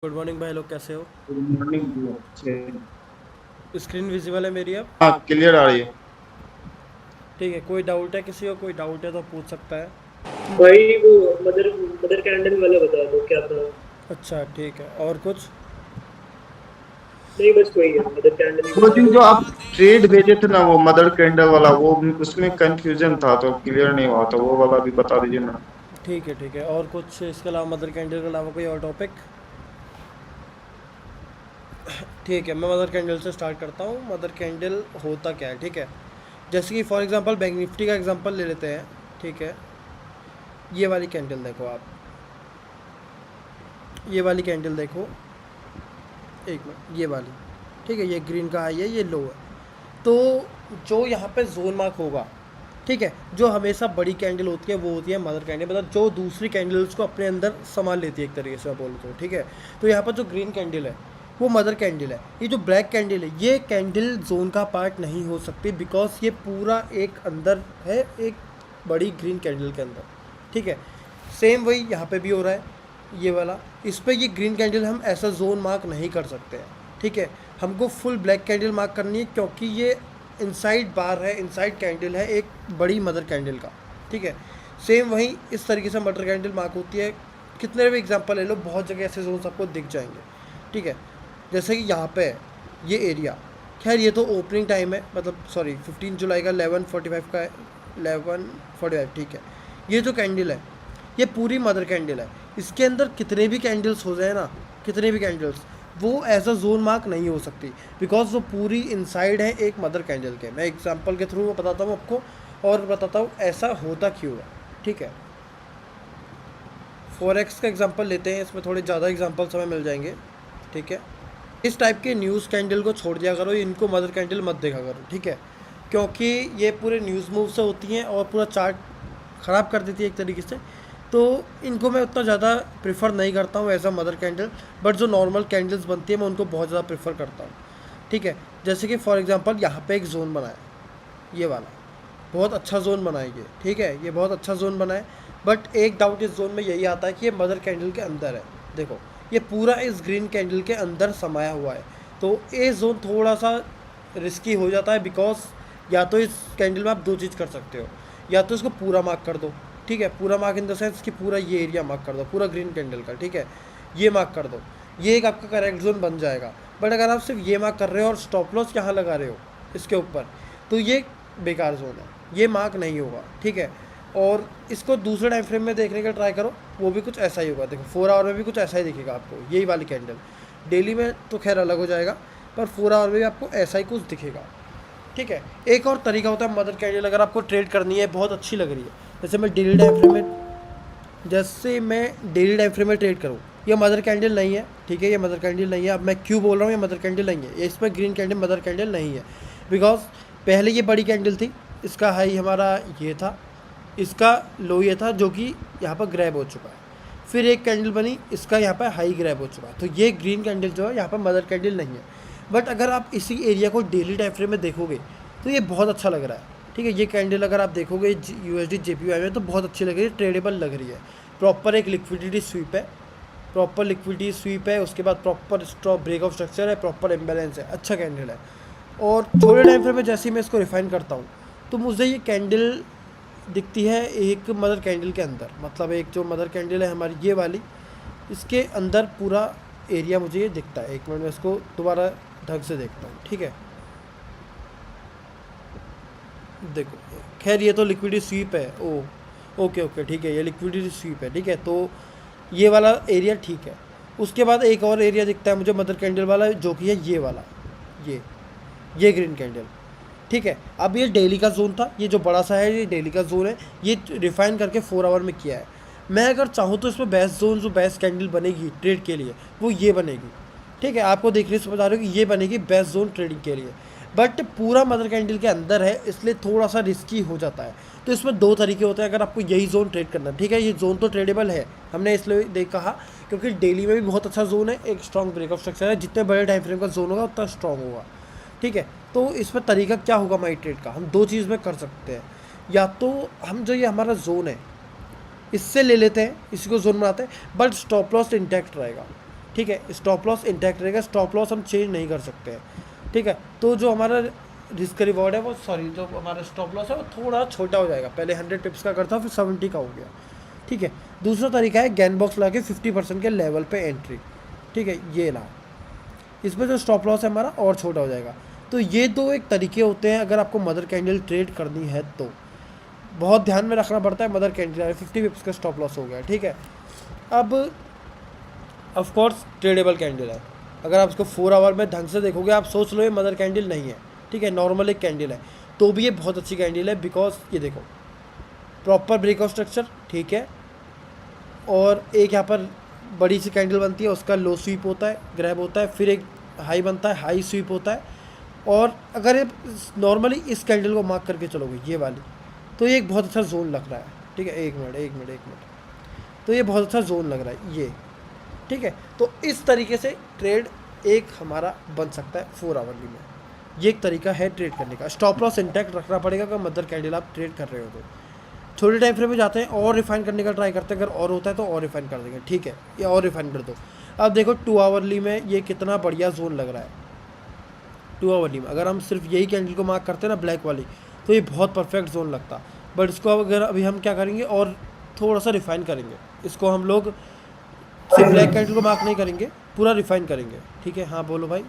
Good morning भाई लोग, कैसे हो? Good morning bro. अच्छे। स्क्रीन विजिबल है मेरी अब? हाँ, क्लियर आ रही है। ठीक है, कोई डाउट है? किसी को कोई डाउट है तो पूछ सकता है। भाई वो मदर मदर कैंडल वाला बता दो क्या था। अच्छा ठीक है, और कुछ? नहीं बस वही है, मदर कैंडल ही वो बता दिन दो। जो आप ट्रेड भेजे थे ना, वो मदर कैंडल वाला, वो उसमें कंफ्यूजन था तो क्लियर नहीं हुआ, तो वो वाला भी बता दीजिए ना। ठीक है ठीक है, और कुछ इसके अलावा, मदर कैंडल के अलावा कोई और टॉपिक? ठीक है, मैं मदर कैंडल से स्टार्ट करता हूँ। मदर कैंडल होता क्या है, ठीक है। जैसे कि फॉर एग्जांपल बैंक निफ्टी का एग्जांपल ले लेते हैं, ठीक है। ये वाली कैंडल देखो आप, ये वाली कैंडल देखो, एक मिनट, ये वाली, ठीक है। ये ग्रीन का हाई है, ये लो है। तो जो यहाँ पे जोन मार्क होगा, ठीक है, जो हमेशा बड़ी कैंडल होती है वो होती है मदर कैंडल, मतलब जो दूसरी कैंडल्स को अपने अंदर संभाल लेती है एक तरीके से मैं बोलूँ तो, ठीक है। तो यहाँ पर जो ग्रीन कैंडल है वो मदर कैंडल है। ये जो ब्लैक कैंडल है, ये कैंडल जोन का पार्ट नहीं हो सकती, बिकॉज ये पूरा एक अंदर है, एक बड़ी ग्रीन कैंडल के अंदर, ठीक है। सेम वही यहाँ पे भी हो रहा है, ये वाला। इस पर ये ग्रीन कैंडल हम ऐसा जोन मार्क नहीं कर सकते हैं, ठीक है। हमको फुल ब्लैक कैंडल मार्क करनी है, क्योंकि ये इनसाइड बार है, इनसाइड कैंडल है एक बड़ी मदर कैंडल का, ठीक है। सेम वही इस तरीके से मदर कैंडल मार्क होती है। कितने भी एग्जांपल ले लो, बहुत जगह ऐसे जोन्स आपको दिख जाएंगे, ठीक है। जैसे कि यहाँ पे है, ये एरिया, खैर ये तो ओपनिंग टाइम है, मतलब सॉरी 15 जुलाई का 11:45 का है, 11:45, ठीक है। ये जो कैंडल है, ये पूरी मदर कैंडल है। इसके अंदर कितने भी कैंडल्स हो जाए ना, कितने भी कैंडल्स, वो एज अ जोन मार्क नहीं हो सकती, बिकॉज वो पूरी इनसाइड है एक मदर कैंडल के। मैं एग्जांपल के थ्रू बताता हूँ आपको, और बताता हूँ ऐसा होता क्यों है, ठीक है। फॉरेक्स का एग्जांपल लेते हैं, इसमें थोड़े ज़्यादा एग्जांपल्स हमें मिल जाएंगे, ठीक है। इस टाइप के न्यूज़ कैंडल को छोड़ दिया करो, इनको मदर कैंडल मत देखा करो, ठीक है। क्योंकि ये पूरे न्यूज़ मूव से होती हैं और पूरा चार्ट ख़राब कर देती है एक तरीके से। तो इनको मैं उतना ज़्यादा प्रेफर नहीं करता हूँ as a mother candle. But जो नॉर्मल कैंडल्स बनती है मैं उनको बहुत ज़्यादा प्रेफर करता हूँ, ठीक है। जैसे कि फॉर एग्जांपल यहाँ पे एक जोन बना है, ये वाला बहुत अच्छा जोन बना है ये, ठीक है, ये बहुत अच्छा जोन बना है। बट एक डाउट इस जोन में यही आता है कि ये मदर कैंडल के अंदर है, देखो, ये पूरा इस ग्रीन कैंडल के अंदर समाया हुआ है। तो ये जोन थोड़ा सा रिस्की हो जाता है, बिकॉज या तो इस कैंडल में आप दो चीज़ कर सकते हो, या तो इसको पूरा मार्क कर दो, ठीक है, पूरा मार्क इन द सेंस कि पूरा ये एरिया मार्क कर दो, पूरा ग्रीन कैंडल का, ठीक है, ये मार्क कर दो, ये एक आपका करेक्ट जोन बन जाएगा। बट अगर आप सिर्फ ये मार्क कर रहे हो और स्टॉप लॉस यहाँ लगा रहे हो इसके ऊपर, तो ये बेकार जोन है, ये मार्क नहीं होगा, ठीक है। और इसको दूसरे टाइम फ्रेम में देखने का ट्राई करो, वो भी कुछ ऐसा ही होगा। देखो 4 आवर में भी कुछ ऐसा ही दिखेगा आपको, यही वाली कैंडल। डेली में तो खैर अलग हो जाएगा, पर 4 आवर में भी आपको ऐसा ही कुछ दिखेगा, ठीक है। एक और तरीका होता है मदर कैंडल, अगर आपको ट्रेड करनी है, बहुत अच्छी लग रही है, जैसे मैं डेली टाइम फ्रेम में ट्रेड करूँ, ये मदर कैंडल नहीं है, ठीक है, ये मदर कैंडल नहीं है। अब मैं क्यों बोल रहा हूँ ये मदर कैंडल नहीं है, ये इस पर ग्रीन कैंडल मदर कैंडल नहीं है, बिकॉज पहले ये बड़ी कैंडल थी, इसका हाई हमारा ये था, इसका लो ये था, जो कि यहाँ पर ग्रैब हो चुका है। फिर एक कैंडल बनी, इसका यहाँ पर हाई ग्रैब हो चुका है, तो ये ग्रीन कैंडल जो है यहाँ पर मदर कैंडल नहीं है। बट अगर आप इसी एरिया को डेली टाइम फ्रेम में देखोगे तो ये बहुत अच्छा लग रहा है, ठीक है। ये कैंडल अगर आप देखोगे USD JPY में, तो बहुत अच्छी लग रही है, ट्रेडेबल लग रही है। प्रॉपर एक लिक्विडिटी स्वीप है, प्रॉपर लिक्विडिटी स्वीप है, उसके बाद प्रॉपर स्टॉप ब्रेकआउट स्ट्रक्चर है, प्रॉपर इम्बैलेंस है, अच्छा कैंडल है। और थोड़े टाइम फ्रेम में जैसे ही मैं इसको रिफाइन करता हूँ, तो मुझे ये कैंडल दिखती है एक मदर कैंडल के अंदर, मतलब एक जो मदर कैंडल है हमारी ये वाली, इसके अंदर पूरा एरिया मुझे ये दिखता है। एक मिनट में इसको दोबारा ढंग से देखता हूँ, ठीक है। देखो, खैर ये तो लिक्विडिटी स्वीप है, ओ ओके ओके, ठीक है, ये लिक्विडिटी स्वीप है, ठीक है। तो ये वाला एरिया ठीक है। उसके बाद एक और एरिया दिखता है मुझे मदर कैंडल वाला, जो कि है ये वाला, ये ग्रीन कैंडल, ठीक है। अब ये डेली का जोन था, ये जो बड़ा सा है ये डेली का जोन है, ये रिफाइन करके 4 आवर में किया है। मैं अगर चाहूँ तो इसमें बेस्ट जोन, जो बेस्ट कैंडल बनेगी ट्रेड के लिए, वो ये बनेगी, ठीक है। आपको देखने से बता रहे हो कि ये बनेगी बेस्ट जोन ट्रेडिंग के लिए। बट पूरा मदर कैंडल के अंदर है, इसलिए थोड़ा सा रिस्की हो जाता है। तो इसमें दो तरीके होते हैं अगर आपको यही जोन ट्रेड करना है, ठीक है। ये जोन तो ट्रेडेबल है, हमने इसलिए देख कहा क्योंकि डेली में भी बहुत अच्छा जोन है, एक स्ट्रॉन्ग ब्रेकआउट स्ट्रक्चर है, जितने बड़े टाइम फ्रेम का जोन होगा उतना स्ट्रॉन्ग होगा, ठीक है। तो इसमें तरीका क्या होगा माई ट्रेड का, हम दो चीज़ में कर सकते हैं। या तो हम जो ये हमारा जोन है इससे ले लेते हैं, इसी को जोन बनाते हैं, बट स्टॉप लॉस इंटैक्ट रहेगा, ठीक है, स्टॉप लॉस इंटैक्ट रहेगा, स्टॉप लॉस हम चेंज नहीं कर सकते हैं, ठीक है। तो जो हमारा रिस्क रिवॉर्ड है वो जो हमारा स्टॉप लॉस है वो थोड़ा छोटा हो जाएगा, पहले 100 टिप्स का करता फिर 70 का हो गया, ठीक है। दूसरा तरीका है गैन बॉक्स ला के 50% के लेवल पे एंट्री, ठीक है, ये ला, इसमें जो स्टॉप लॉस है हमारा और छोटा हो जाएगा। तो ये दो एक तरीके होते हैं अगर आपको मदर कैंडल ट्रेड करनी है तो। बहुत ध्यान में रखना पड़ता है, मदर कैंडल 50 पिप्स का स्टॉप लॉस हो गया, ठीक है। अब ऑफ कोर्स ट्रेडेबल कैंडल है, अगर आप इसको 4 आवर में ढंग से देखोगे, आप सोच लो ये मदर कैंडल नहीं है, ठीक है, नॉर्मल एक कैंडल है, तो भी ये बहुत अच्छी कैंडल है, बिकॉज ये देखो प्रॉपर ब्रेकआउट स्ट्रक्चर, ठीक है, और एक यहाँ पर बड़ी सी कैंडल बनती है, उसका लो स्वीप होता है, ग्रैब होता है, फिर एक हाई बनता है, हाई स्वीप होता है, और अगर ये नॉर्मली इस कैंडल को मार्क करके चलोगे ये वाली, तो ये एक बहुत अच्छा जोन लग रहा है, ठीक है। एक मिनट, तो ये बहुत अच्छा जोन लग रहा है ये, ठीक है। तो इस तरीके से ट्रेड एक हमारा बन सकता है 4 आवरली में, ये एक तरीका है ट्रेड करने का। स्टॉप लॉस इंटैक्ट रखना पड़ेगा अगर मदर कैंडल आप ट्रेड कर रहे हो तो। छोटे टाइम फ्रेम में जाते हैं और रिफाइन करने का ट्राई करते हैं, अगर और होता है तो और रिफाइन कर देंगे, ठीक है, ये और रिफाइन कर दो। अब देखो 2 आवरली में ये कितना बढ़िया जोन लग रहा है। 2 आवरली में अगर हम सिर्फ यही कैंडल को मार्क करते हैं ना ब्लैक वाली, तो ये बहुत परफेक्ट जोन लगता, बट इसको अगर अभी हम क्या करेंगे और थोड़ा सा रिफाइन करेंगे, इसको हम लोग सिर्फ ब्लैक कैंडल को मार्क नहीं करेंगे, पूरा रिफाइन करेंगे, ठीक है। हाँ बोलो भाई।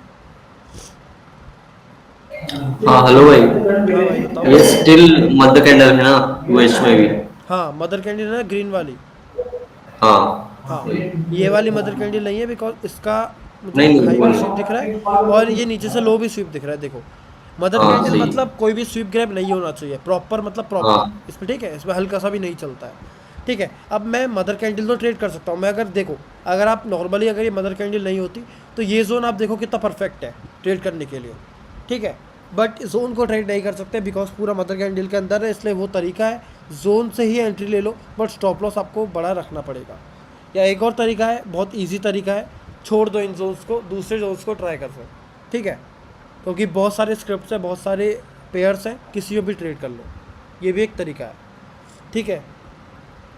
हाँ हेलो भाई, हाँ भाई बताओ। ये स्टिल मध्य कैंडल है ना यूएस में भी? हाँ मदर कैंडल है ना ग्रीन वाली, हाँ हाँ ये वाली मदर कैंडल नहीं है, बिकॉज इसका मुझे नहीं, हाई भी नहीं, स्वीप दिख रहा है और ये नीचे से लो भी स्वीप दिख रहा है। देखो मदर हाँ, कैंडल सही। मतलब कोई भी स्वीप ग्रैब नहीं होना चाहिए, प्रॉपर मतलब प्रॉपर हाँ। इसमें, ठीक है, इसमें हल्का सा भी नहीं चलता है, ठीक है। अब मैं मदर कैंडल तो ट्रेड कर सकता हूँ मैं, अगर देखो अगर आप नॉर्मली अगर ये मदर कैंडल नहीं होती तो ये जोन आप देखो कितना परफेक्ट है ट्रेड करने के लिए, ठीक है। बट जोन को ट्रेड नहीं कर सकते बिकॉज पूरा मदर कैंडल के अंदर है, इसलिए वो तरीका है जोन से ही एंट्री ले लो, बट स्टॉप लॉस आपको बड़ा रखना पड़ेगा। या एक और तरीका है, बहुत ईजी तरीका है, छोड़ दो इन जोन्स को, दूसरे जोन्स को ट्राई कर दो, ठीक है, क्योंकि बहुत सारे स्क्रिप्ट्स हैं, बहुत सारे पेयर्स हैं, किसी को भी ट्रेड कर लो, ये भी एक तरीका है, ठीक है।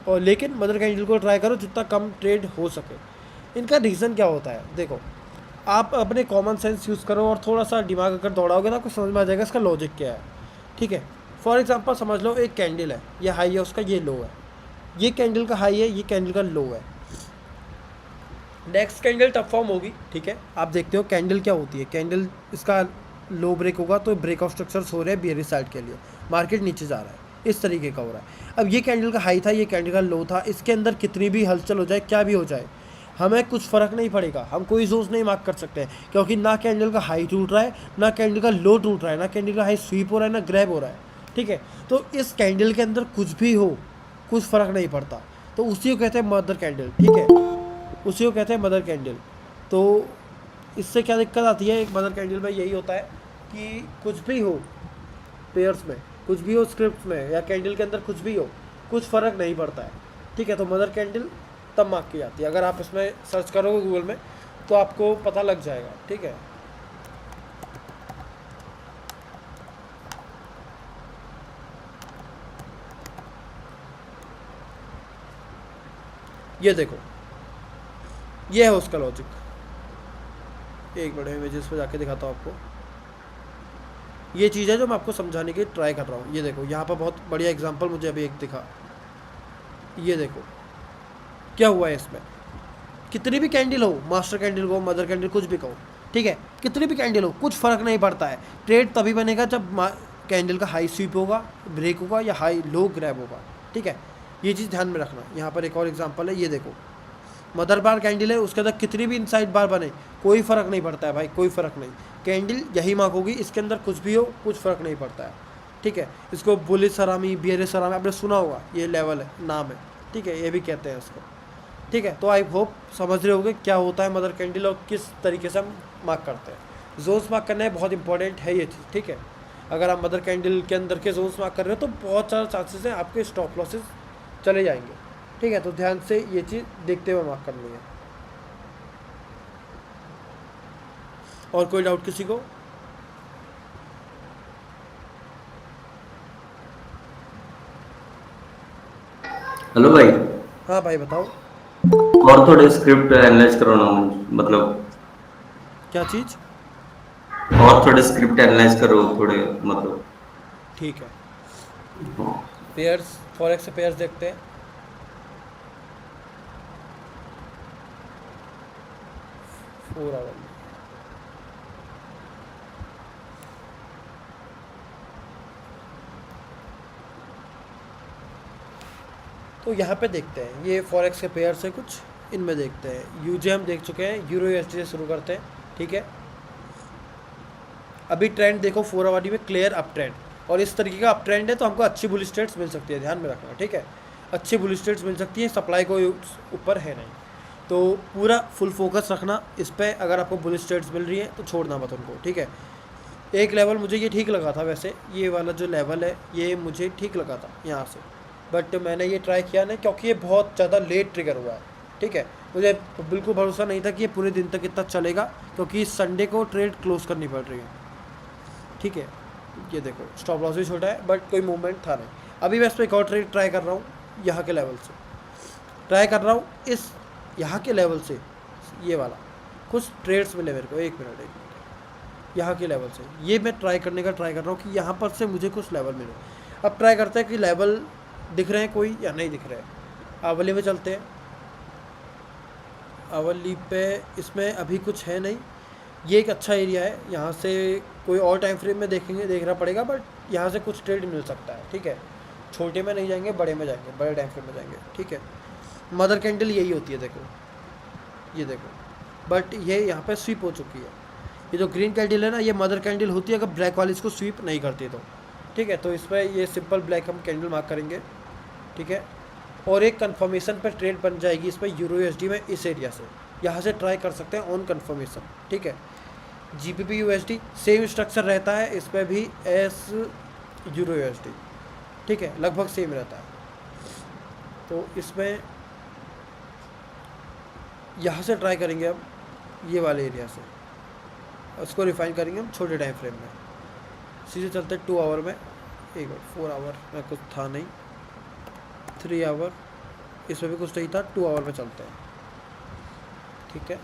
और लेकिन मदर कैंडल को ट्राई करो जितना कम ट्रेड हो सके। इनका रीज़न क्या होता है, देखो आप अपने कॉमन सेंस यूज़ करो और थोड़ा सा दिमाग अगर दौड़ाओगे ना, आपको समझ में आ जाएगा इसका लॉजिक क्या है, ठीक है। फॉर एग्जांपल समझ लो एक कैंडल है, ये हाई है उसका, ये लो है, ये कैंडल का हाई है, ये कैंडल का लो है, नेक्स्ट कैंडल टॉप फॉर्म होगी, ठीक है। आप देखते हो कैंडल क्या होती है, कैंडल इसका लो ब्रेक होगा तो ब्रेकआउट स्ट्रक्चर्स हो रहे हैं बियरिश साइड के लिए, मार्केट नीचे जा रहा है, इस तरीके का हो रहा है। अब ये कैंडल का हाई था, ये कैंडल का लो था, इसके अंदर कितनी भी हलचल हो जाए, क्या भी हो जाए, हमें कुछ फ़र्क नहीं पड़ेगा, हम कोई जोन्स नहीं मार्क कर सकते हैं, क्योंकि ना कैंडल का हाई टूट रहा है, ना कैंडल का लो टूट रहा है, ना कैंडल का हाई स्वीप हो रहा है, ना ग्रैब हो रहा है, ठीक है। तो इस कैंडल के अंदर कुछ भी हो, कुछ फ़र्क नहीं पड़ता, तो उसी को कहते हैं मदर कैंडल, ठीक है, उसी को कहते हैं मदर कैंडल। तो इससे क्या दिक्कत आती है, एक मदर कैंडल में यही होता है कि कुछ भी हो पेयर्स में, कुछ भी हो स्क्रिप्ट में या कैंडल के अंदर कुछ भी हो, कुछ फ़र्क नहीं पड़ता है, ठीक है। तो मदर कैंडल तब मार्क की जाती है, अगर आप इसमें सर्च करोगे गूगल में तो आपको पता लग जाएगा, ठीक है। ये देखो ये है उसका लॉजिक, एक मिनट इमेजेस पे जाके दिखाता हूँ आपको। ये चीज़ है जो मैं आपको समझाने की ट्राई कर रहा हूँ। ये देखो यहाँ पर बहुत बढ़िया एग्जांपल मुझे अभी एक दिखा, ये देखो क्या हुआ है इसमें, कितनी भी कैंडल हो, मास्टर कैंडल हो, मदर कैंडल, कुछ भी कहो, ठीक है, कितनी भी कैंडल हो, कुछ फ़र्क नहीं पड़ता है। ट्रेड तभी बनेगा जब कैंडल का हाई स्वीप होगा, ब्रेक होगा या हाई लो ग्रैब होगा, ठीक है। ये चीज़ ध्यान में रखना। यहाँ पर एक और एग्जांपल है, ये देखो मदर बार कैंडल है, उसके अंदर कितनी भी इनसाइड बार बने कोई फ़र्क नहीं पड़ता है भाई, कोई फ़र्क नहीं, कैंडल यही मार्क होगी, इसके अंदर कुछ भी हो कुछ फ़र्क नहीं पड़ता है, ठीक है। इसको बुलिश सलामी, बियरिश सलामी आपने सुना होगा, ये लेवल है, नाम है, ठीक है, ये भी कहते हैं उसको, ठीक है। तो आई होप समझ रहे होगे क्या होता है मदर कैंडल और किस तरीके से हम मार्क करते हैं। जोन्स मार्क करना है बहुत इंपॉर्टेंट है ये चीज़, ठीक है। अगर आप मदर कैंडल के अंदर के जोन्स मार्क कर रहे हो तो बहुत सारा चांसेस हैं आपके स्टॉप लॉसेस चले जाएंगे, ठीक है। तो ध्यान से ये चीज़ देखते हुए मार्क करनी है। और कोई डाउट किसी को? हेलो भाई, हाँ भाई बताओ। और थोड़े स्क्रिप्ट एनालाइज करो ना मतलब क्या चीज़? और थोड़े स्क्रिप्ट एनालाइज करो थोड़े, मतलब। ठीक है, हाँ। पेयर्स, फॉरेक्स से पेयर्स देखते हैं। 4 आवर में तो यहाँ पे देखते हैं, ये फॉरेक्स के पेयर्स है कुछ, इनमें देखते हैं। यूजे हम देख चुके हैं, यूरो यूएसडी से शुरू करते हैं। ठीक है, अभी ट्रेंड देखो 4 आवर में क्लियर अप ट्रेंड, और इस तरीके का अप ट्रेंड है तो हमको अच्छी बुल स्ट्रेट्स मिल सकती है, ध्यान में रखना। ठीक है, अच्छी बुल स्ट्रेट्स मिल सकती है, सप्लाई को ऊपर है नहीं, तो पूरा फुल फोकस रखना इस पर। अगर आपको बुल स्ट्रेट्स मिल रही है तो छोड़ना मत उनको। ठीक है, एक लेवल मुझे ये ठीक लगा था वैसे, ये वाला जो लेवल है ये मुझे ठीक लगा था यहाँ से, बट मैंने ये ट्राई किया नहीं क्योंकि ये बहुत ज़्यादा लेट ट्रिगर हुआ है। ठीक है, मुझे बिल्कुल भरोसा नहीं था कि ये पूरे दिन तक इतना चलेगा, क्योंकि संडे को ट्रेड क्लोज करनी पड़ रही है। ठीक है, ये देखो स्टॉप लॉस भी छोटा है बट कोई मूवमेंट था नहीं। अभी मैं इस पर एक और ट्रेड ट्राई कर रहा हूँ, यहाँ के लेवल से ट्राई कर रहा हूँ, इस यहाँ के लेवल से, ये वाला कुछ ट्रेड्स मिले मेरे को। एक मिनट यहाँ के लेवल से ये मैं ट्राई करने का ट्राई कर रहा हूँ कि यहाँ पर से मुझे कुछ लेवल मिले। अब ट्राई करते हैं कि लेवल दिख रहे हैं कोई या नहीं दिख रहे हैं। आवली में चलते हैं, आवली पे इसमें अभी कुछ है नहीं, ये एक अच्छा एरिया है, यहाँ से कोई और टाइम फ्रेम में देखेंगे, देखना पड़ेगा, बट यहाँ से कुछ ट्रेड मिल सकता है। ठीक है, छोटे में नहीं जाएंगे, बड़े में जाएंगे, बड़े टाइम फ्रेम में जाएंगे। ठीक है, मदर कैंडल यही होती है, देखो ये देखो, बट ये यहाँ पे स्वीप हो चुकी है। ये जो ग्रीन कैंडल है ना, ये मदर कैंडल होती है अगर ब्लैक वाली इसको स्वीप नहीं करती तो। ठीक है, तो इस पर ये सिंपल ब्लैक हम कैंडल मार्क करेंगे। ठीक है, और एक कंफर्मेशन पर ट्रेड बन जाएगी इस पर यूरो यूएसडी में, इस एरिया से यहाँ से ट्राई कर सकते हैं ऑन कंफर्मेशन। ठीक है, जीबीपी यूएसडी सेम स्ट्रक्चर रहता है इस पर भी एस यूरो यूएसडी। ठीक है, लगभग सेम रहता है। तो इसमें यहाँ से ट्राई करेंगे अब, ये वाले एरिया से उसको रिफाइन करेंगे हम छोटे टाइम फ्रेम में। सीधे चलते 2 आवर में, एक बार 4 आवर में कुछ था नहीं, 3 आवर इसमें भी कुछ नहीं था, 2 आवर में चलते हैं। ठीक है,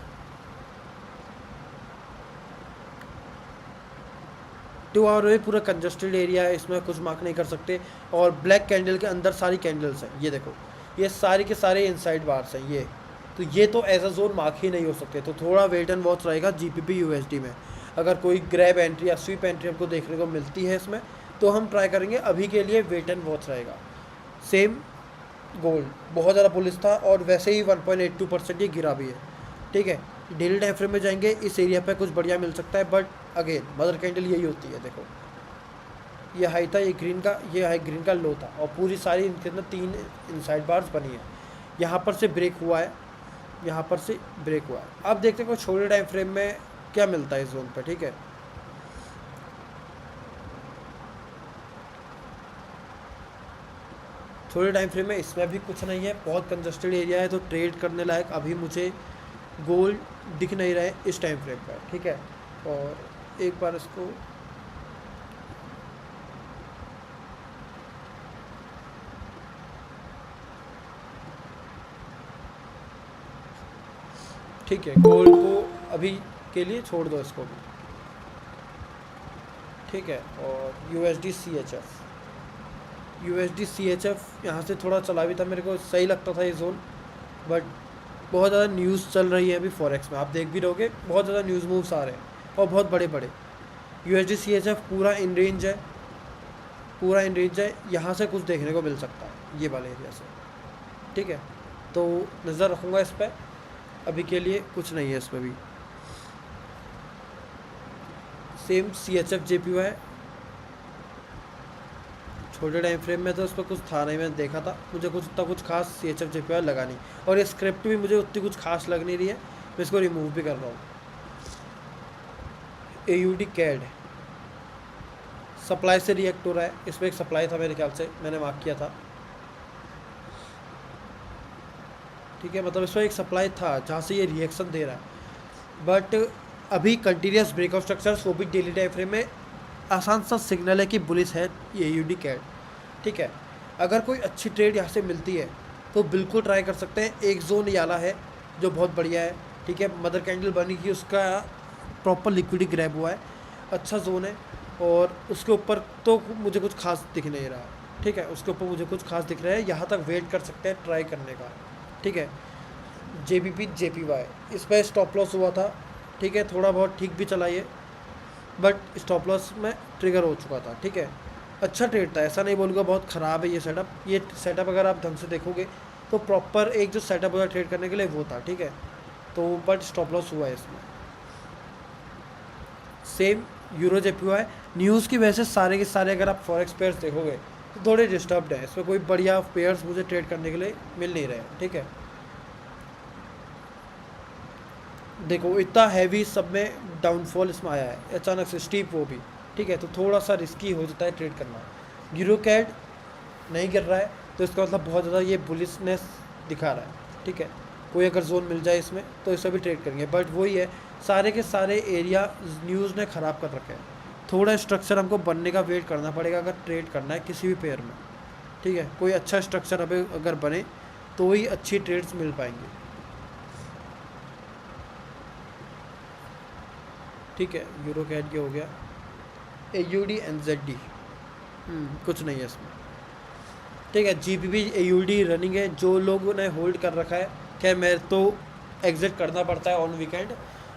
2 आवर में पूरा कंजस्टेड एरिया है, इसमें कुछ मार्क नहीं कर सकते। और ब्लैक कैंडल के अंदर सारी कैंडल्स हैं, ये देखो ये सारी के सारे इनसाइड बार्स हैं ये, तो ये तो एज अ जोन मार्क ही नहीं हो सकते। तो थोड़ा वेट एंड वॉच रहेगा जीपीपी यूएसडी में। अगर कोई ग्रैब एंट्री या स्वीप एंट्री हमको देखने को मिलती है इसमें तो हम ट्राई करेंगे। अभी के लिए वेट एंड वॉच रहेगा। सेम गोल्ड बहुत ज़्यादा पुलिस था और वैसे ही 1.82% ये गिरा भी है। ठीक है, डेली टाइम फ्रेम में जाएंगे, इस एरिया पे कुछ बढ़िया मिल सकता है, बट अगेन मदर कैंडल यही होती है। देखो ये हाई था, ये ग्रीन का, ये हाई ग्रीन का लो था, और पूरी सारी इनके अंदर 3 इनसाइड बार्स बनी है। यहाँ पर से ब्रेक हुआ है, यहाँ पर से ब्रेक हुआ है। अब देखते हैं कोई छोटे टाइम फ्रेम में क्या मिलता है इस जोन पे। ठीक है, छोटे टाइम फ्रेम में इसमें भी कुछ नहीं है, बहुत कंजस्टेड एरिया है, तो ट्रेड करने लायक अभी मुझे गोल्ड दिख नहीं रहा है इस टाइम फ्रेम पर। ठीक है, और एक बार इसको ठीक है, गोल्ड को अभी के लिए छोड़ दो इसको भी। ठीक है, और यूएसडी सी एच एफ यहाँ से थोड़ा चला भी था, मेरे को सही लगता था ये जोन, बट बहुत ज़्यादा न्यूज़ चल रही है अभी फॉरेक्स में, आप देख भी रहोगे बहुत ज़्यादा न्यूज़ मूव्स आ रहे हैं और बहुत बड़े बड़े। यूएसडी सी एच एफ पूरा इन रेंज है, पूरा इन रेंज है, यहाँ से कुछ देखने को मिल सकता है ये वाले एरिया से। ठीक है, तो नज़र रखूँगा इस पर, अभी के लिए कुछ नहीं है इसमें भी। Same C H F J P है, छोटे टाइम फ्रेम में तो उस पर कुछ था नहीं, मैंने देखा था, मुझे कुछ उतना कुछ खास C H F J P लगा नहीं, और ये स्क्रिप्ट भी मुझे उतनी कुछ खास लग नहीं रही है, मैं इसको रिमूव भी कर रहा हूँ। ए यू डी कैड सप्लाई से रिएक्ट हो रहा है, इसमें एक सप्लाई था मेरे ख्याल से, मैंने मार्क किया था। ठीक है, मतलब इसमें एक सप्लाई था जहाँ से ये रिएक्शन दे रहा है, बट अभी कंटिन्यूस ब्रेकआउट स्ट्रक्चर्स, वो भी डेली टाइम फ्रेम में आसान सा सिग्नल है कि बुलिश है ये यूडी कैड। ठीक है, अगर कोई अच्छी ट्रेड यहाँ से मिलती है तो बिल्कुल ट्राई कर सकते हैं। एक जोन याला है जो बहुत बढ़िया है। ठीक है, मदर कैंडल बनी कि उसका प्रॉपर लिक्विडी ग्रैब हुआ है, अच्छा जोन है, और उसके ऊपर तो मुझे कुछ खास दिख नहीं रहा, ठीक है, उसके ऊपर मुझे कुछ खास दिख रहा है, यहाँ तक वेट कर सकते हैं ट्राई करने का, ठीक है। JPY इस पर स्टॉप लॉस हुआ था, ठीक है, थोड़ा बहुत ठीक भी चला ये, बट स्टॉप लॉस में ट्रिगर हो चुका था, ठीक है। अच्छा ट्रेड था, ऐसा नहीं बोलूँगा बहुत ख़राब है ये सेटअप अगर आप ढंग से देखोगे तो प्रॉपर एक जो सेटअप होता ट्रेड करने के लिए वो था, ठीक है। तो बट स्टॉप लॉस हुआ है इसमें। सेम यूरो JPY न्यूज़ की वजह से सारे के सारे अगर आप फॉरेक्स पेयर्स देखोगे तो थोड़े डिस्टर्ब्ड है, इसमें कोई बढ़िया पेयर्स मुझे ट्रेड करने के लिए मिल नहीं रहे, ठीक है। देखो इतना हैवी सब में डाउनफॉल इसमें आया है अचानक से, स्टीप वो भी, ठीक है, तो थोड़ा सा रिस्की हो जाता है ट्रेड करना। यूरो कैड नहीं गिर रहा है तो इसका मतलब बहुत ज़्यादा ये बुलिशनेस दिखा रहा है, ठीक है। कोई अगर जोन मिल जाए इसमें तो इसे भी ट्रेड करेंगे, बट वही है सारे के सारे एरिया न्यूज़ ने ख़राब कर रखे हैं। थोड़ा स्ट्रक्चर हमको बनने का वेट करना पड़ेगा अगर ट्रेड करना है किसी भी पेयर में, ठीक है। कोई अच्छा स्ट्रक्चर अभी अगर बने तो ही अच्छी ट्रेड्स मिल पाएंगे, ठीक है। यूरो कैड ये हो गया। AUD NZD कुछ नहीं है इसमें, ठीक है। GBP AUD रनिंग है, जो लोगों ने होल्ड कर रखा है, क्या मेरे तो एग्जिट करना पड़ता है ऑन वीकेंड,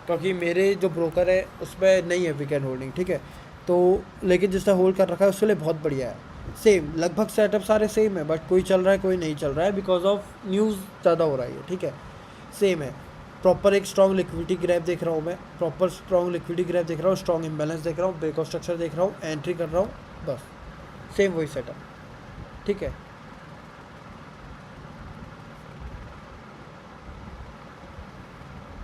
क्योंकि मेरे जो ब्रोकर है उसमें नहीं है वीकेंड होल्डिंग, ठीक है। तो लेकिन जिसने होल्ड कर रखा है उसके लिए बहुत बढ़िया है। सेम लगभग सेटअप सारे सेम है, बट कोई चल रहा है कोई नहीं चल रहा है, बिकॉज ऑफ न्यूज़ ज़्यादा हो रहा है, ठीक है। सेम है, प्रॉपर एक स्ट्रॉन्ग लिक्विडिटी ग्रैब देख रहा हूँ मैं, प्रॉपर स्ट्रॉन्ग लिक्विडिटी ग्रैब देख रहा हूँ, स्ट्रॉन्ग इम्बैलेंस देख रहा हूँ, ब्रेकआउट स्ट्रक्चर देख रहा हूँ, एंट्री कर रहा हूँ, बस सेम वही सेटअप, ठीक है।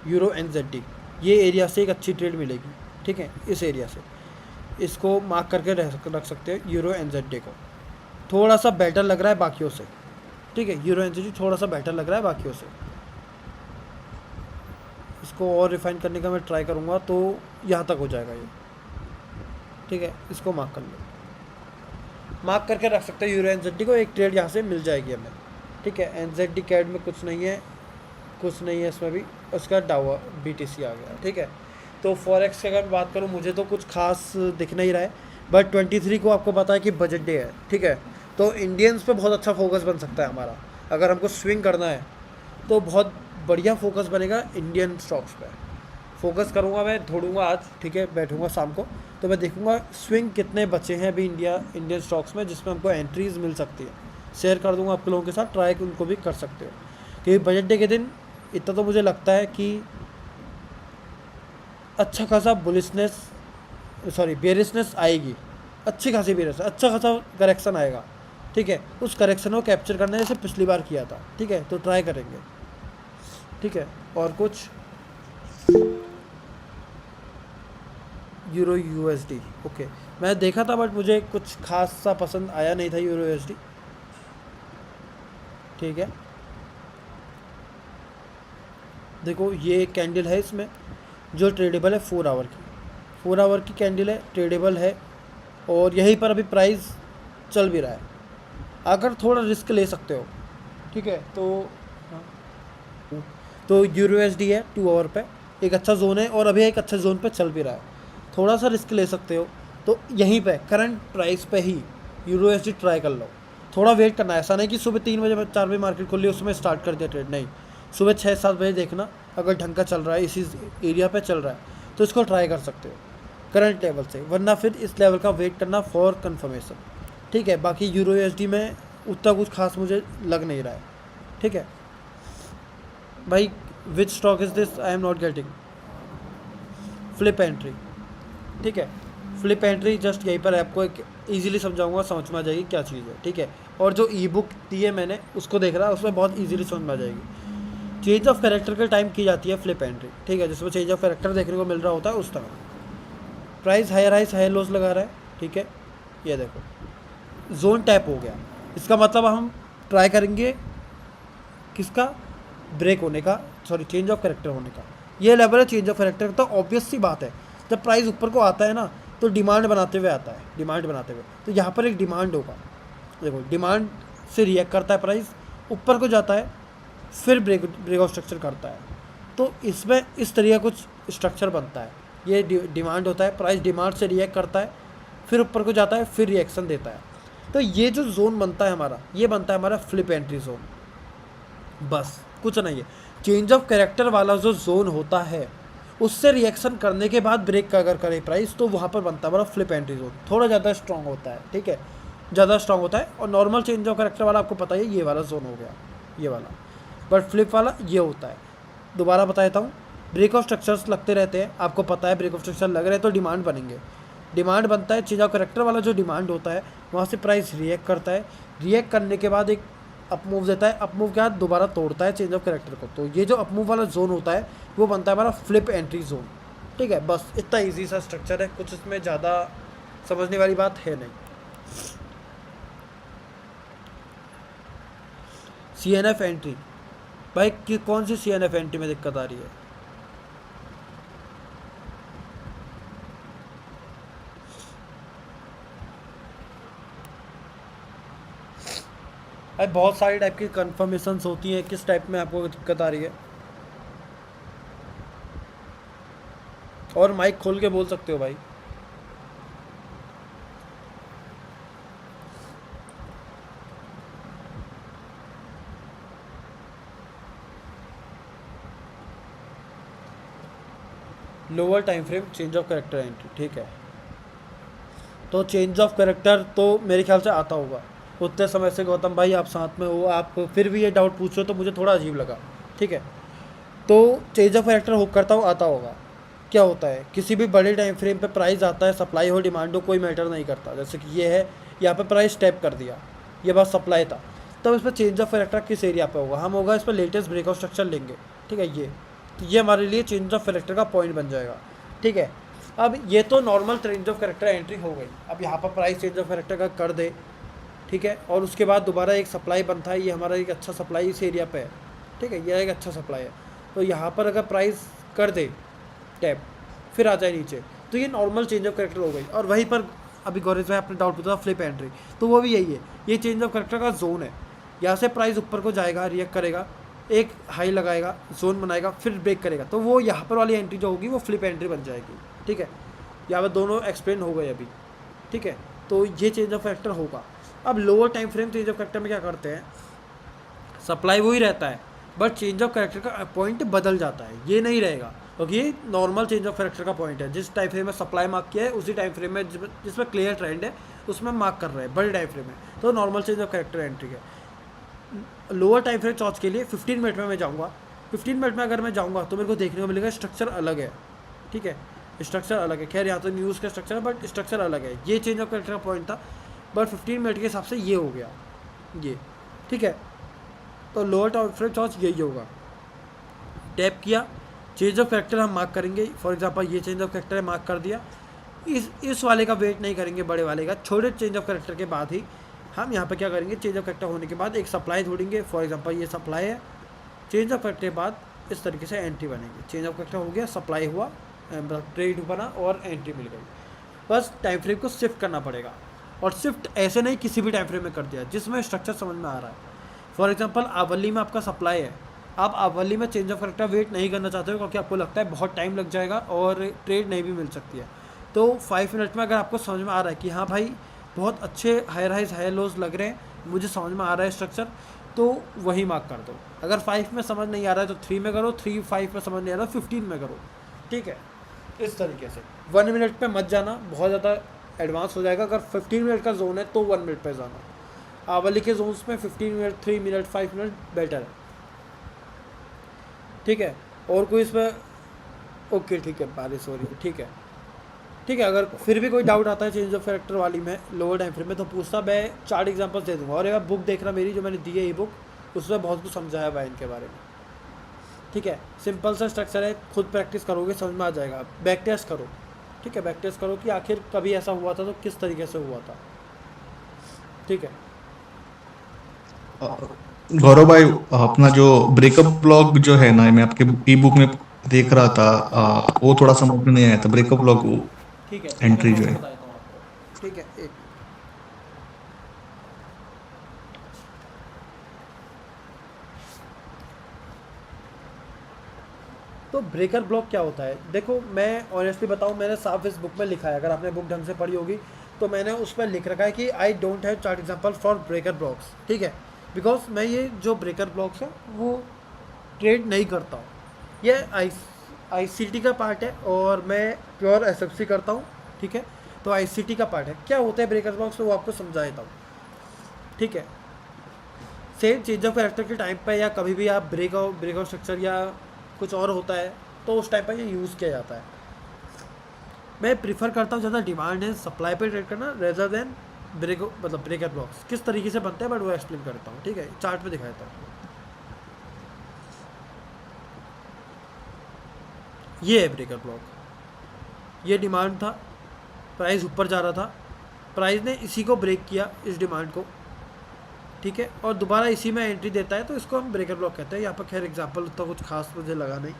यूरो NZD ये एरिया से एक अच्छी ट्रेड मिलेगी, ठीक है। इस एरिया से इसको मार्क करके रख सकते हो यूरो NZD को। थोड़ा सा बेटर लग रहा है बाकियों से, ठीक है। यूरो NZD थोड़ा सा बेटर लग रहा है बाकियों से, इसको और रिफाइन करने का मैं ट्राई करूँगा तो यहाँ तक हो जाएगा ये, ठीक है। इसको मार्क कर लो, मार्क करके रख सकते हैं यूरो NZD को, एक ट्रेड यहाँ से मिल जाएगी हमें, ठीक है। NZD कैड में कुछ नहीं है इसमें भी, उसका डावा BTC आ गया, ठीक है। तो फॉरेक्स की अगर बात करूँ मुझे तो कुछ खास दिख नहीं रहा है, बट 23 को आपको पता है कि बजट डे है, ठीक है। तो इंडियंस पे बहुत अच्छा फोकस बन सकता है हमारा, अगर हमको स्विंग करना है तो बहुत बढ़िया फोकस बनेगा इंडियन स्टॉक्स पे। फोकस करूँगा मैं, ढूंढूंगा आज, ठीक है, बैठूंगा शाम को तो मैं देखूंगा स्विंग कितने बचे हैं अभी इंडियन स्टॉक्स में जिसमें हमको एंट्रीज मिल सकती है, शेयर कर दूंगा आप लोगों के साथ, ट्राई उनको भी कर सकते हो। क्योंकि बजट डे के दिन इतना तो मुझे लगता है कि अच्छा खासा बेरिशनेस आएगी, अच्छी खासी बेरिशनेस, अच्छा खासा करेक्शन आएगा, ठीक है। उस करेक्शन को कैप्चर करने जैसे पिछली बार किया था, ठीक है, तो ट्राई करेंगे, ठीक है। और कुछ यूरो USD ओके, मैं देखा था बट मुझे कुछ खास सा पसंद आया नहीं था यूरो USD, ठीक है। देखो ये कैंडल है इसमें जो ट्रेडेबल है 4 आवर की कैंडल है, ट्रेडेबल है, और यहीं पर अभी प्राइस चल भी रहा है। अगर थोड़ा रिस्क ले सकते हो, ठीक है, तो यूरो USD है 2 आवर पे एक अच्छा जोन है, और अभी एक अच्छे जोन पे चल भी रहा है, थोड़ा सा रिस्क ले सकते हो तो यहीं पे करंट प्राइस पे ही यूरो USD ट्राई कर लो। थोड़ा वेट करना है, ऐसा नहीं कि सुबह 3 बजे 4 बजे मार्केट खोल ली उसमें स्टार्ट कर दिया ट्रेड, नहीं, सुबह 6-7 बजे देखना, अगर ढंग का चल रहा है इसी एरिया पे चल रहा है तो इसको ट्राई कर सकते हो करंट लेवल से, वरना फिर इस लेवल का वेट करना फॉर कंफर्मेशन, ठीक है। बाकी यूरो USD में उतना कुछ खास मुझे लग नहीं रहा है, ठीक है भाई। विच stock is this, I am not getting. Flip entry, ठीक है, फ्लिप एंट्री जस्ट यहीं पर आपको एक ईजिली समझाऊंगा, समझ में आ जाएगी क्या चीज़ है, ठीक है। और जो ई बुक दी है मैंने उसको देख रहा है, उसमें बहुत ईजिली समझ में आ जाएगी। चेंज ऑफ कैरेक्टर के टाइम की जाती है फ्लिप एंट्री, ठीक है, जिसमें चेंज ऑफ कैरेक्टर देखने को मिल रहा होता है उस तरह। प्राइस हाई लोस लगा रहा है, ठीक है, ये देखो जोन टैप हो गया, इसका मतलब हम ट्राई करेंगे किसका, ब्रेक होने का, सॉरी चेंज ऑफ कैरेक्टर होने का। ये लेवल है चेंज ऑफ कैरेक्टर, तो ऑब्वियस सी बात है जब प्राइस ऊपर को आता है ना तो डिमांड बनाते हुए आता है, डिमांड बनाते हुए, तो यहाँ पर एक डिमांड होगा, देखो डिमांड से रिएक्ट करता है प्राइस, ऊपर को जाता है, फिर ब्रेकआउट स्ट्रक्चर करता है, तो इसमें इस तरीके का कुछ स्ट्रक्चर बनता है। ये डिमांड होता है, प्राइस डिमांड से रिएक्ट करता है, फिर ऊपर को जाता है, फिर रिएक्शन देता है। तो ये जो जोन बनता है हमारा, ये बनता है हमारा फ्लिप एंट्री जोन, बस कुछ नहीं है। चेंज ऑफ कैरेक्टर वाला जो जोन होता है उससे रिएक्शन करने के बाद ब्रेक का अगर करे प्राइस, तो वहाँ पर बनता है हमारा फ्लिप एंट्री जोन। थोड़ा ज़्यादा स्ट्रॉन्ग होता है, ठीक है, ज़्यादा स्ट्रॉन्ग होता है। और नॉर्मल चेंज ऑफ कैरेक्टर वाला आपको पता है ये वाला जोन हो गया, ये वाला। बट फ्लिप वाला ये होता है। दोबारा बता देता हूँ, ब्रेक ऑफ स्ट्रक्चर्स लगते रहते हैं, आपको पता है ब्रेक ऑफ स्ट्रक्चर लग रहे हैं तो डिमांड बनेंगे। डिमांड बनता है, चेंज ऑफ कैरेक्टर वाला जो डिमांड होता है वहाँ से प्राइस रिएक्ट करता है, रिएक्ट करने के बाद एक अप मूव देता है, अप मूव के बाद दोबारा तोड़ता है चेंज ऑफ कैरेक्टर को। तो ये जो अप मूव वाला जोन होता है वो बनता है हमारा फ्लिप एंट्री जोन, ठीक है। बस इतना इजी सा स्ट्रक्चर है, कुछ इसमें ज़्यादा समझने वाली बात है नहीं। CNF एंट्री, भाई कि कौन सी CNF एंट्री में दिक्कत आ रही है? भाई बहुत सारी टाइप की कन्फर्मेशंस होती हैं, किस टाइप में आपको दिक्कत आ रही है? और माइक खोल के बोल सकते हो भाई। Lower time frame change of character entry, ठीक है। तो चेंज ऑफ कैरेक्टर तो मेरे ख्याल से आता होगा उतने समय से। गौतम भाई आप साथ में हो, आप फिर भी ये डाउट पूछ रहे हो तो मुझे थोड़ा अजीब लगा, ठीक है। तो चेंज ऑफ कैरेक्टर हो करता हो आता होगा। क्या होता है, किसी भी बड़े टाइम फ्रेम पे प्राइस आता है, सप्लाई हो डिमांड हो कोई मैटर नहीं करता। जैसे कि ये है, यहाँ पे प्राइस स्टेप कर दिया, ये बात सप्लाई था, तब इस पर चेंज ऑफ कैरेक्टर किस एरिया पे होगा? हम होगा इस पर लेटेस्ट ब्रेकआउट स्ट्रक्चर लेंगे, ठीक है। ये हमारे लिए चेंज ऑफ कैरेक्टर का पॉइंट बन जाएगा, ठीक है। अब ये तो normal change of character entry हो गई। अब यहाँ पर प्राइस चेंज ऑफ कैरेक्टर का कर दे, ठीक है, और उसके बाद दोबारा एक सप्लाई बनता है, ये हमारा एक अच्छा सप्लाई इस एरिया पे है, ठीक है, ये एक अच्छा सप्लाई है। तो यहाँ पर अगर प्राइस कर दे टैप, फिर आ जाए नीचे, तो ये नॉर्मल चेंज ऑफ कैरेक्टर हो गई। और वहीं पर अभी गौरेश भाई आपने डाउट पूछा था फ्लिप एंट्री, तो वो भी यही है, ये चेंज ऑफ कैरेक्टर का जोन है। यहाँ से प्राइस ऊपर को जाएगा, रिएक्ट करेगा, एक हाई लगाएगा, जोन बनाएगा, फिर ब्रेक करेगा, तो वो यहाँ पर वाली एंट्री जो होगी वो फ्लिप एंट्री बन जाएगी, ठीक है। यहाँ पर दोनों एक्सप्लेन हो गए अभी, ठीक है। तो ये चेंज ऑफ कैरेक्टर होगा। अब lower time frame change of character में क्या करते हैं, सप्लाई वही रहता है बट चेंज ऑफ कैरेक्टर का पॉइंट बदल जाता है, ये नहीं रहेगा, क्योंकि ये नॉर्मल चेंज ऑफ कैरेक्टर का पॉइंट है। जिस टाइम फ्रेम में सप्लाई मार्क किया है उसी टाइम फ्रेम में जिसमें क्लियर ट्रेंड है उसमें मार्क कर रहे हैं बड़े टाइम फ्रेम में, तो normal change of character entry है। लोअर टाइम फ्रेम चॉर्च के लिए 15 मिनट में मैं जाऊँगा। 15 मिनट में अगर मैं जाऊँगा तो मेरे को देखने को मिलेगा स्ट्रक्चर अलग है, ठीक है, स्ट्रक्चर अलग है। खैर यहाँ तो न्यूज़ का स्ट्रक्चर है बट स्ट्रक्चर अलग है। ये चेंज ऑफ कैरेक्टर का पॉइंट था बट 15 मिनट के हिसाब से ये हो गया, ये ठीक है। तो लोअर टाइम फ्रेम चॉर्च यही होगा, टैप किया, चेंज ऑफ कैरेक्टर हम मार्क करेंगे। फॉर एग्जांपल ये चेंज ऑफ कैरेक्टर है, मार्क कर दिया। इस वाले का वेट नहीं करेंगे, बड़े वाले का, छोटे चेंज ऑफ कैरेक्टर के बाद ही हम यहाँ पे क्या करेंगे, चेंज ऑफ कैरेक्टर होने के बाद एक सप्लाई ढूंढेंगे। फॉर एग्जांपल ये सप्लाई है, चेंज ऑफ कैरेक्टर के बाद इस तरीके से एंट्री बनेगी। चेंज ऑफ कैरेक्टर हो गया, सप्लाई हुआ, ट्रेड बना और एंट्री मिल गई। बस टाइम फ्रेम को शिफ्ट करना पड़ेगा, और शिफ्ट ऐसे नहीं किसी भी टाइम फ्रेम में कर दिया जिसमें स्ट्रक्चर समझ में आ रहा है। फॉर एग्जांपल आवली में आपका सप्लाई है, आप आवली में चेंज ऑफ कैरेक्टर वेट नहीं करना चाहते हो क्योंकि आपको लगता है बहुत टाइम लग जाएगा और ट्रेड नहीं भी मिल सकती है, तो 5 मिनट में अगर आपको समझ में आ रहा है कि हाँ भाई बहुत अच्छे हायर हाइज हायर लोज लग रहे हैं, मुझे समझ में आ रहा है स्ट्रक्चर, तो वही मार्क कर दो। अगर 5 में समझ नहीं आ रहा है तो 3 में करो, 5 में समझ नहीं आ रहा है 15 में करो, ठीक है। इस तरीके से 1 मिनट पे मत जाना, बहुत ज़्यादा एडवांस हो जाएगा। अगर 15 मिनट का जोन है तो 1 मिनट पे जाना। आवली के जोन्स में 15 मिनट, 3 मिनट, 5 मिनट बेटर है, ठीक है। और कोई इसमें ओके, ठीक है, बारिश हो रही है, ठीक है, ठीक है। अगर फिर भी कोई डाउट आता है चेंज ऑफ कैरेक्टर वाली में लोअर टाइम फ्रेम में तो पूछता, मैं 4 एग्जांपल्स दे दूंगा। और एक बुक देखना मेरी जो मैंने दी है, ई बुक, उसमें बहुत कुछ समझाया हुआ है इनके बारे में, ठीक है। सिंपल सा स्ट्रक्चर है, खुद प्रैक्टिस करोगे समझ में आ जाएगा। बैक टेस्ट करो, ठीक है, बैक टेस्ट करो कि आखिर कभी ऐसा हुआ था तो किस तरीके से हुआ था, ठीक है। गौरव भाई, अपना जो ब्रेकअप ब्लॉग जो है ना, मैं आपके ई बुक में देख रहा था, वो थोड़ा समझ में नहीं आया था। ब्रेकअप ब्लॉग वो ठीक है, एंट्री मैं जो है, बता देता हूँ आपको, ठीक है। एक तो ब्रेकर ब्लॉक क्या होता है, देखो मैं ऑनेस्टली बताऊँ, मैंने साफ इस बुक में लिखा है, अगर आपने बुक ढंग से पढ़ी होगी तो मैंने उस पर लिख रखा है कि I don't have chart example for breaker blocks, ठीक है, बिकॉज मैं ये जो ब्रेकर ब्लॉक्स है वो ट्रेड नहीं करता हूँ, ये आईसीटी का पार्ट है और मैं प्योर एसएफसी करता हूँ, ठीक है। तो आईसीटी का पार्ट है, क्या होता है ब्रेकर ब्लॉक्स, तो वो आपको समझा देता हूँ, ठीक है। सेम चेंज ऑफ कैरेक्टर के टाइम पे या कभी भी आप ब्रेकआउट स्ट्रक्चर या कुछ और होता है तो उस टाइम पर ये यूज़ किया जाता है। मैं प्रीफर करता हूँ ज़्यादा डिमांड है सप्लाई पे ट्रेड करना रेदर देन ब्रेकर ब्लॉक्स। किस तरीके से बनते हैं बट वो एक्सप्लेन करता हूँ, ठीक है, चार्ट पे दिखाता हूँ। ये है ब्रेकर ब्लॉक, ये डिमांड था, प्राइस ऊपर जा रहा था, प्राइस ने इसी को ब्रेक किया, इस डिमांड को, ठीक है, और दोबारा इसी में एंट्री देता है तो इसको हम ब्रेकर ब्लॉक कहते हैं। यहाँ पर खैर एग्जांपल उतना कुछ खास मुझे लगा नहीं।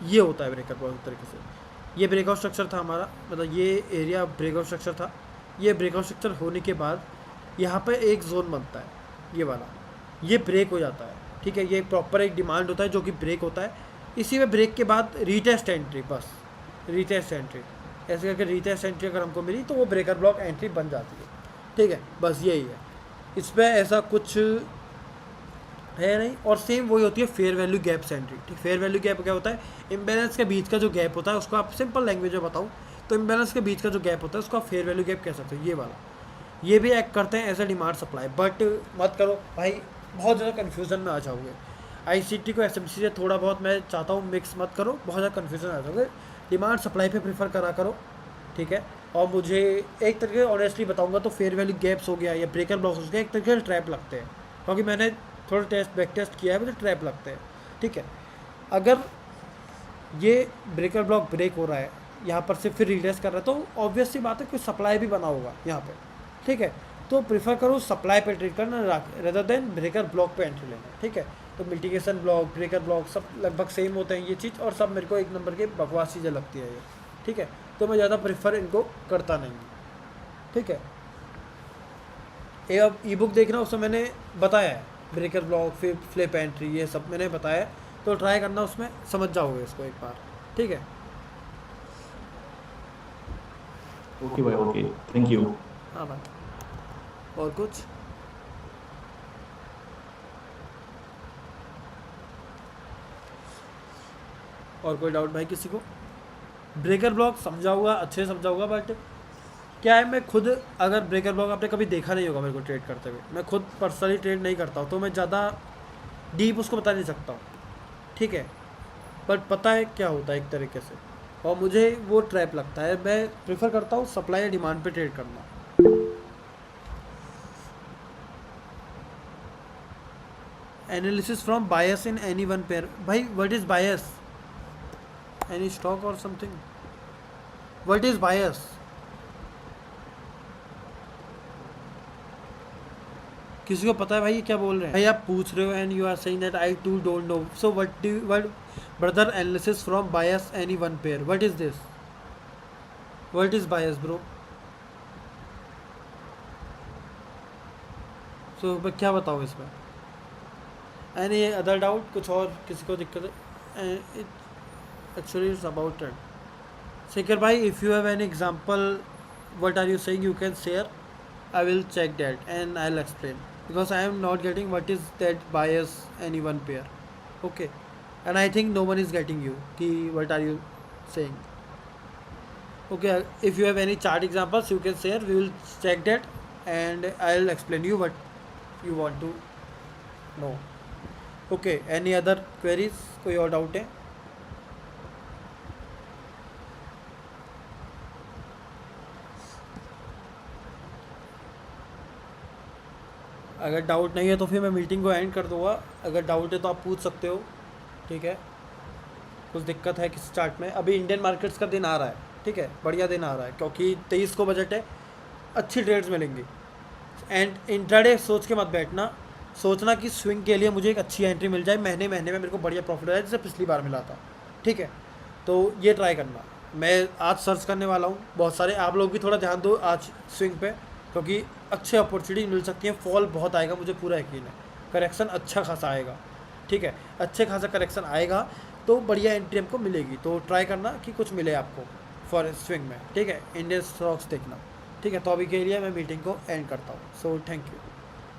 ये होता है ब्रेकर ब्लॉक तरीके से। ये ब्रेकआउट स्ट्रक्चर था हमारा, मतलब ये एरिया ब्रेकआउट स्ट्रक्चर था। ये ब्रेकआउट स्ट्रक्चर होने के बाद यहाँ पे एक जोन बनता है, ये वाला, ये ब्रेक हो जाता है, ठीक है। ये प्रॉपर एक डिमांड होता है जो कि ब्रेक होता है। इसी में ब्रेक के बाद रीटेस्ट एंट्री, बस रीटेस्ट एंट्री ऐसे करके रीटेस्ट एंट्री अगर हमको मिली तो वो ब्रेकर ब्लॉक एंट्री बन जाती है, ठीक है, बस यही है। इसमें ऐसा कुछ है नहीं। और सेम वही होती है फेयर वैल्यू गैप से एंट्री, ठीक। फेयर वैल्यू गैप क्या होता है, इम्बैलेंस के बीच का जो गैप होता है उसको आप सिंपल लैंग्वेज में बताऊँ तो इम्बैलेंस के बीच का जो गैप होता है उसको आप फेयर वैल्यू गैप कह सकते हो। ये वाला, ये भी एक्ट करते हैं as a demand supply, but मत करो भाई, बहुत ज़्यादा कन्फ्यूज़न में आ जाओगे। आईसीटी को एसएमसी से थोड़ा बहुत मैं चाहता हूँ मिक्स मत करो, बहुत ज़्यादा कन्फ्यूज़न आ जाओगे। डिमांड सप्लाई पे प्रेफर करा करो, ठीक है। और मुझे एक तरीके ऑनेस्टली बताऊंगा तो फेयर वैल्यू गैप्स हो गया या ब्रेकर ब्लॉक्स हो गया, एक तरीके से ट्रैप लगते हैं, क्योंकि मैंने थोड़ा बैक टेस्ट किया है, मुझे ट्रैप लगते हैं, ठीक है। अगर ये ब्रेकर ब्लॉक ब्रेक हो रहा है यहाँ पर से फिर रिटेस्ट कर रहा है तो ऑब्वियस सी बात है कोई सप्लाई भी बना होगा यहाँ पे, ठीक है। तो प्रीफर करो सप्लाई पे ट्रेड करना रेदर देन ब्रेकर ब्लॉक पे एंट्री लेना, ठीक है। तो मिटिगेशन ब्लॉक, ब्रेकर ब्लॉक सब लगभग सेम होते हैं ये चीज़, और सब मेरे को एक नंबर के बकवास चीज़ें लगती है ये, ठीक है। तो मैं ज़्यादा प्रेफर इनको करता नहीं, ठीक है। ये अब ई बुक देखना, उसमें मैंने बताया है ब्रेकर ब्लॉक फिर फ्लिप एंट्री ये सब मैंने बताया है, तो ट्राई करना, उसमें समझ जाओगे इसको एक बार, ठीक है। ओके भाई, ओके, थैंक यू। हाँ भाई, और कुछ और कोई डाउट भाई किसी को? ब्रेकर ब्लॉक समझाऊंगा, अच्छे से समझाऊंगा, बट क्या है, मैं खुद अगर ब्रेकर ब्लॉक आपने कभी देखा नहीं होगा मेरे को ट्रेड करते हुए, मैं खुद पर्सनली ट्रेड नहीं करता हूँ तो मैं ज़्यादा डीप उसको बता नहीं सकता हूँ, ठीक है। बट पता है क्या होता है एक तरीके से, और मुझे वो ट्रैप लगता है। मैं प्रेफर करता हूँ सप्लाई या डिमांड पे ट्रेड करना। Analysis from bias in any one pair, भाई what is bias, any stock or something, what is bias? किसी को पता है भाई ये क्या बोल रहे हैं? भाई आप पूछ रहे हो and you are saying that I too don't know, so what brother analysis from bias any one pair, what is this, what is bias bro? So मैं क्या बताऊँ इसमें? एनी अदर डाउट, कुछ और किसी को दिक्कत है? Actually it's about trend. Shekhar भाई, if you have an example what are you saying you can share, I will check that and I'll explain, because I am not getting what is that bias any one pair, okay, and I think no one is getting you ki what are you saying, okay. If you have any chart examples you can share, we will check that and I'll explain you what you want to know, okay. Any other queries, कोई और doubt है? अगर doubt नहीं है तो फिर मैं meeting को एंड कर दूँगा। अगर डाउट है तो आप पूछ सकते हो, ठीक है। कुछ दिक्कत है किसी चार्ट में? अभी इंडियन मार्केट्स का दिन आ रहा है, ठीक है, बढ़िया दिन आ रहा है, क्योंकि 23 को बजट है, अच्छी ट्रेड्स मिलेंगी। एंड इंट्राडे सोच के मत बैठना, सोचना कि स्विंग के लिए मुझे एक अच्छी एंट्री मिल जाए, महीने में मेरे को बढ़िया प्रॉफिट हो जाए जैसे पिछली बार मिला था, ठीक है। तो ये ट्राई करना। मैं आज सर्च करने वाला हूँ बहुत सारे, आप लोग भी थोड़ा ध्यान दो आज स्विंग पे, क्योंकि अच्छे अपॉर्चुनिटी मिल सकती है। फॉल बहुत आएगा, मुझे पूरा यकीन है, करेक्शन अच्छा खासा आएगा, ठीक है। अच्छे खासा करेक्शन आएगा तो बढ़िया एंट्री हमको मिलेगी, तो ट्राई करना कि कुछ मिले आपको फॉर स्विंग में, ठीक है। इंडियन स्टॉक्स देखना, ठीक है। तो अभी के लिए मैं मीटिंग को एंड करता हूँ। So thank you.